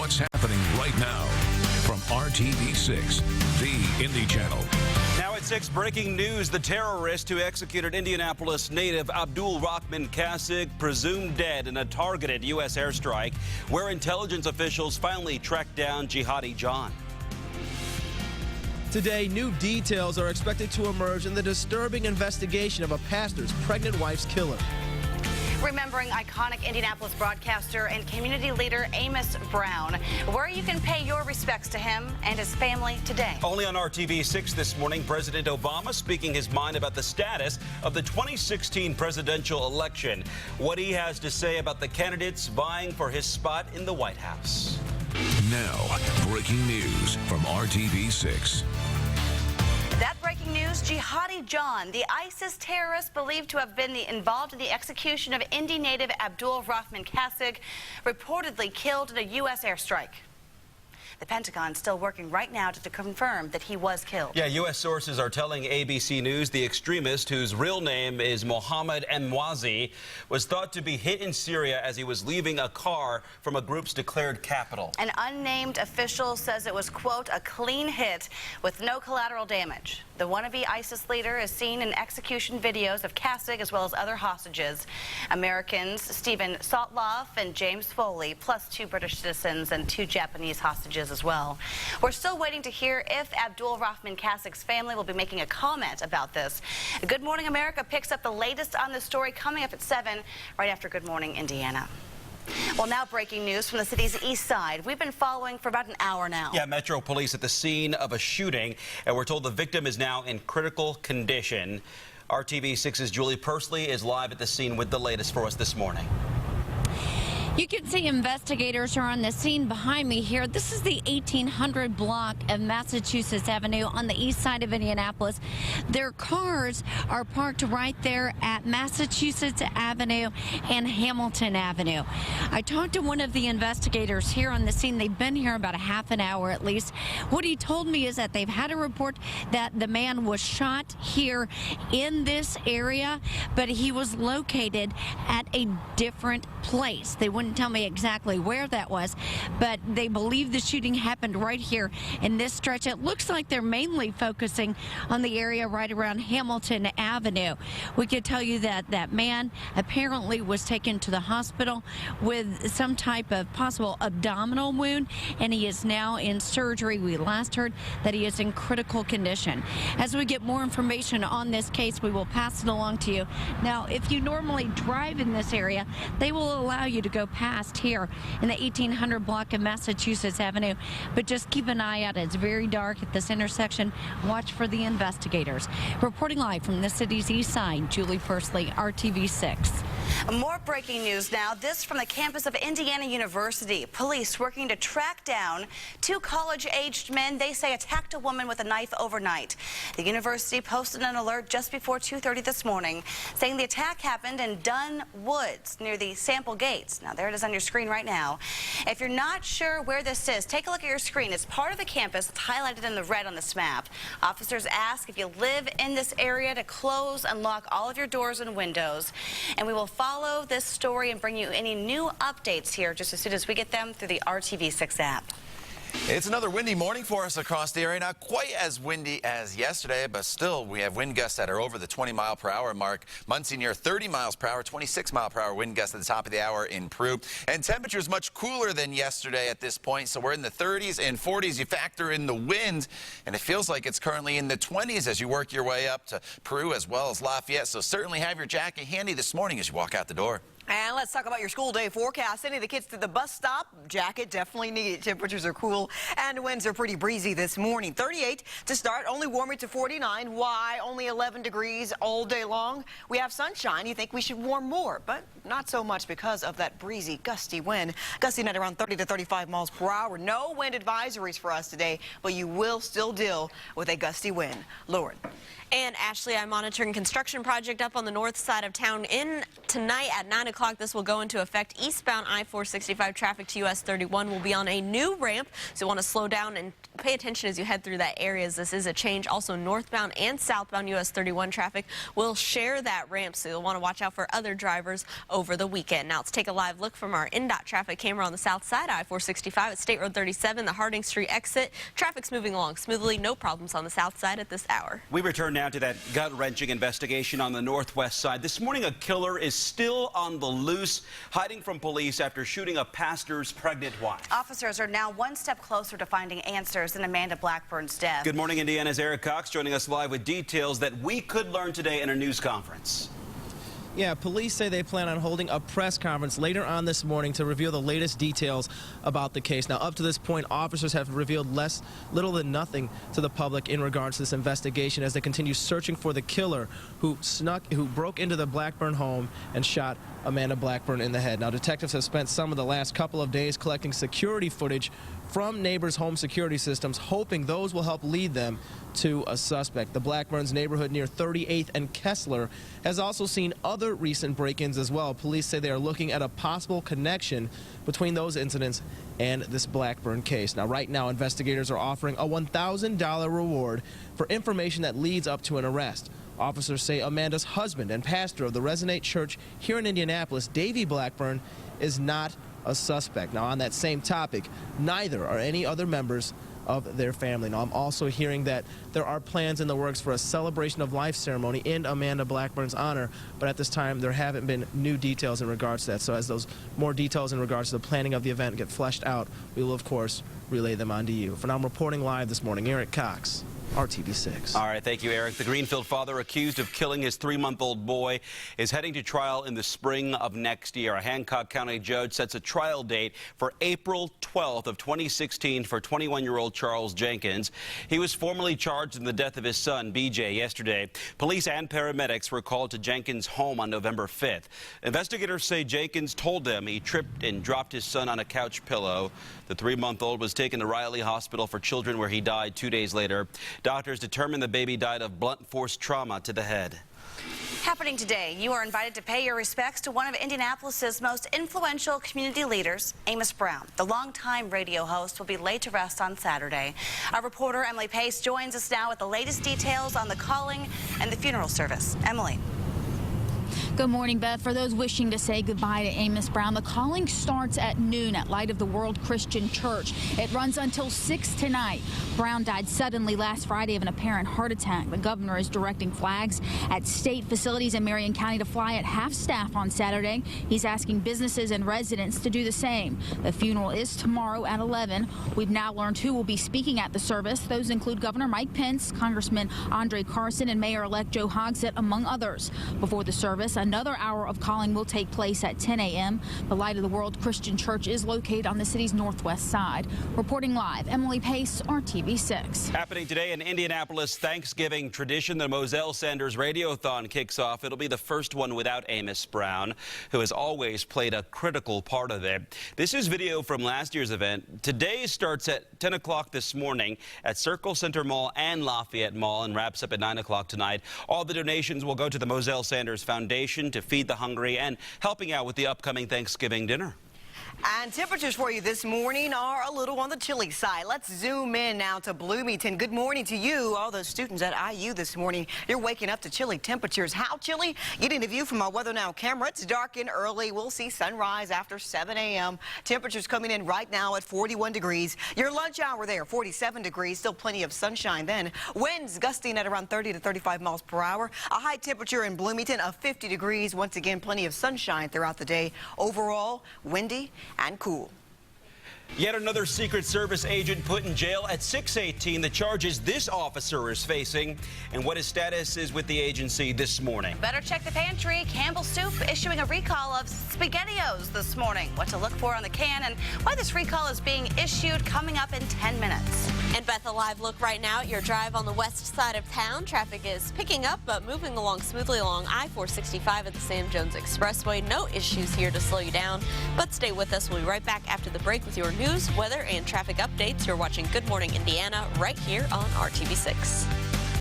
what's happening right now from RTV6, the Indy Channel. Now at 6, breaking news. The terrorist who executed Indianapolis native Abdul Rahman Kasig presumed dead in a targeted U.S. airstrike, where intelligence officials finally tracked down Jihadi John. Today, new details are expected to emerge in the disturbing investigation of a pastor's pregnant wife's killer. Remembering iconic Indianapolis broadcaster and community leader Amos Brown, where you can pay your respects to him and his family today. Only on RTV6 this morning, President Obama speaking his mind about the status of the 2016 presidential election, what he has to say about the candidates vying for his spot in the White House. Now, breaking news from RTV6. That breaking news, Jihadi John, the ISIS terrorist believed to have been involved in the execution of Indy native Abdul Rahman Kasig, reportedly killed in a U.S. airstrike. The Pentagon still working right now to confirm that he was killed. Yeah, U.S. sources are telling ABC News the extremist, whose real name is Mohammed Emwazi, was thought to be hit in Syria as he was leaving a car from a group's declared capital. An unnamed official says it was, quote, a clean hit with no collateral damage. The wannabe ISIS leader is seen in execution videos of Kasig as well as other hostages. Americans Stephen Sotloff and James Foley, plus 2 British citizens and 2 Japanese hostages as well. We're still waiting to hear if Abdul Rahman Kasig's family will be making a comment about this. Good Morning America picks up the latest on this story coming up at 7, right after Good Morning Indiana. Well, now breaking news from the city's east side. We've been following for about an hour now. Yeah, Metro Police at the scene of a shooting, and we're told the victim is now in critical condition. RTV6's Julie Persley is live at the scene with the latest for us this morning. You can see investigators are on the scene behind me here. This is the 1800 block of Massachusetts Avenue on the east side of Indianapolis. Their cars are parked right there at Massachusetts Avenue and Hamilton Avenue. I talked to one of the investigators here on the scene. They've been here about a half an hour at least. What he told me is that they've had a report that the man was shot here in this area, but he was located at a different place. They wouldn't tell me exactly where that was, but they believe the shooting happened right here in this stretch. It looks like they're mainly focusing on the area right around Hamilton Avenue. We could tell you that that man apparently was taken to the hospital with some type of possible abdominal wound, and he is now in surgery. We last heard that he is in critical condition. As we get more information on this case, we will pass it along to you. Now, if you normally drive in this area, they will allow you to go past here in the 1800 block of Massachusetts Avenue, but just keep an eye out. It's very dark at this intersection. Watch for the investigators. Reporting live from the city's east side, Julie Persley, RTV6. More breaking news now. This from the campus of Indiana University. Police working to track down 2 college-aged men they say attacked a woman with a knife overnight. The university posted an alert just before 2:30 this morning saying the attack happened in Dunn Woods near the Sample Gates. Now there it is on your screen right now. If you're not sure where this is, take a look at your screen. It's part of the campus. It's highlighted in the red on this map. Officers ask if you live in this area to close and lock all of your doors and windows. And we will follow this story and bring you any new updates here just as soon as we get them through the RTV6 app. It's another windy morning for us across the area. Not quite as windy as yesterday, but still we have wind gusts that are over the 20-mile-per-hour mark. Muncie near 30 miles per hour, 26-mile-per-hour wind gusts at the top of the hour in Peru. And temperatures much cooler than yesterday at this point. So we're in the 30s and 40s. You factor in the wind, and it feels like it's currently in the 20s as you work your way up to Peru as well as Lafayette. So certainly have your jacket handy this morning as you walk out the door. And let's talk about your school day forecast. Sending the kids to the bus stop, jacket definitely needed. Temperatures are cool and winds are pretty breezy this morning. 38 to start, only warming to 49. Why? Only 11 degrees all day long. We have sunshine. You think we should warm more, but not so much because of that breezy, gusty wind. Gusting at around 30 to 35 miles per hour. No wind advisories for us today, but you will still deal with a gusty wind. Lauren. And Ashley, I'm monitoring construction project up on the north side of town. In tonight at 9 o'clock, this will go into effect. Eastbound I-465 traffic to US 31 will be on a new ramp, so you want to slow down and pay attention as you head through that area, as this is a change. Also, northbound and southbound US 31 traffic will share that ramp, so you'll want to watch out for other drivers over the weekend. Now, let's take a live look from our NDOT traffic camera on the south side, I-465 at State Road 37, the Harding Street exit. Traffic's moving along smoothly, no problems on the south side at this hour. We return now to that gut-wrenching investigation on the northwest side. This morning, a killer is still on the loose, hiding from police after shooting a pastor's pregnant wife. Officers are now one step closer to finding answers in Amanda Blackburn's death. Good morning, Indiana's Eric Cox joining us live with details that we could learn today in a news conference. Yeah, police say they plan on holding a press conference later on this morning to reveal the latest details about the case. Now, up to this point, officers have revealed little than nothing to the public in regards to this investigation as they continue searching for the killer who broke into the Blackburn home and shot Amanda Blackburn in the head. Now, detectives have spent some of the last couple of days collecting security footage from neighbors' home security systems, hoping those will help lead them to a suspect. The Blackburns neighborhood near 38th and Kessler has also seen other recent break-ins as well. Police say they are looking at a possible connection between those incidents and this Blackburn case. Now, right now, investigators are offering a $1,000 reward for information that leads up to an arrest. Officers say Amanda's husband and pastor of the Resonate Church here in Indianapolis, Davy Blackburn, is not a suspect. Now, on that same topic, neither are any other members of their family. Now, I'm also hearing that there are plans in the works for a celebration of life ceremony in Amanda Blackburn's honor, but at this time there haven't been new details in regards to that. So as those more details in regards to the planning of the event get fleshed out, we will of course relay them on to you. For now, I'm reporting live this morning, Eric Cox, RTV6. All right, thank you, Eric. The Greenfield father accused of killing his 3-month-old boy is heading to trial in the spring of next year. A Hancock County judge sets a trial date for April 12th of 2016 for 21-year-old Charles Jenkins. He was formally charged in the death of his son, BJ, yesterday. Police and paramedics were called to Jenkins' home on November 5th. Investigators say Jenkins told them he tripped and dropped his son on a couch pillow. The 3-month-old was taken to Riley Hospital for Children, where he died 2 days later. Doctors determined the baby died of blunt force trauma to the head. Happening today, you are invited to pay your respects to one of Indianapolis's most influential community leaders, Amos Brown. The longtime radio host will be laid to rest on Saturday. Our reporter, Emily Pace, joins us now with the latest details on the calling and the funeral service. Emily. Good morning, Beth. For those wishing to say goodbye to Amos Brown, the calling starts at noon at Light of the World Christian Church. It runs until 6 tonight. Brown died suddenly last Friday of an apparent heart attack. The governor is directing flags at state facilities in Marion County to fly at half staff on Saturday. He's asking businesses and residents to do the same. The funeral is tomorrow at 11. We've now learned who will be speaking at the service. Those include Governor Mike Pence, Congressman Andre Carson, and Mayor-elect Joe Hogsett, among others. Before the service, another hour of calling will take place at 10 a.m. The Light of the World Christian Church is located on the city's northwest side. Reporting live, Emily Pace, RTV6. Happening today in Indianapolis, Thanksgiving tradition. The Moselle Sanders Radiothon kicks off. It'll be the first one without Amos Brown, who has always played a critical part of it. This is video from last year's event. Today starts at 10 o'clock this morning at Circle Center Mall and Lafayette Mall and wraps up at 9 o'clock tonight. All the donations will go to the Moselle Sanders Foundation to feed the hungry and helping out with the upcoming Thanksgiving dinner. And temperatures for you this morning are a little on the chilly side. Let's zoom in now to Bloomington. Good morning to you, all those students at IU this morning. You're waking up to chilly temperatures. How chilly? Getting a view from our Weather Now camera. It's dark and early. We'll see sunrise after 7 a.m. Temperatures coming in right now at 41 degrees. Your lunch hour there, 47 degrees. Still plenty of sunshine then. Winds gusting at around 30 to 35 miles per hour. A high temperature in Bloomington of 50 degrees. Once again, plenty of sunshine throughout the day. Overall, windy and cool. Yet another Secret Service agent put in jail at 618. The charges this officer is facing and what his status is with the agency this morning. Better check the pantry. Campbell Soup issuing a recall of SpaghettiOs this morning. What to look for on the can and why this recall is being issued coming up in 10 minutes. And Beth, a live look right now at your drive on the west side of town. Traffic is picking up but moving along smoothly along I-465 at the Sam Jones Expressway. No issues here to slow you down, but stay with us. We'll be right back after the break with your news, weather, and traffic updates. You're watching Good Morning Indiana right here on RTV6.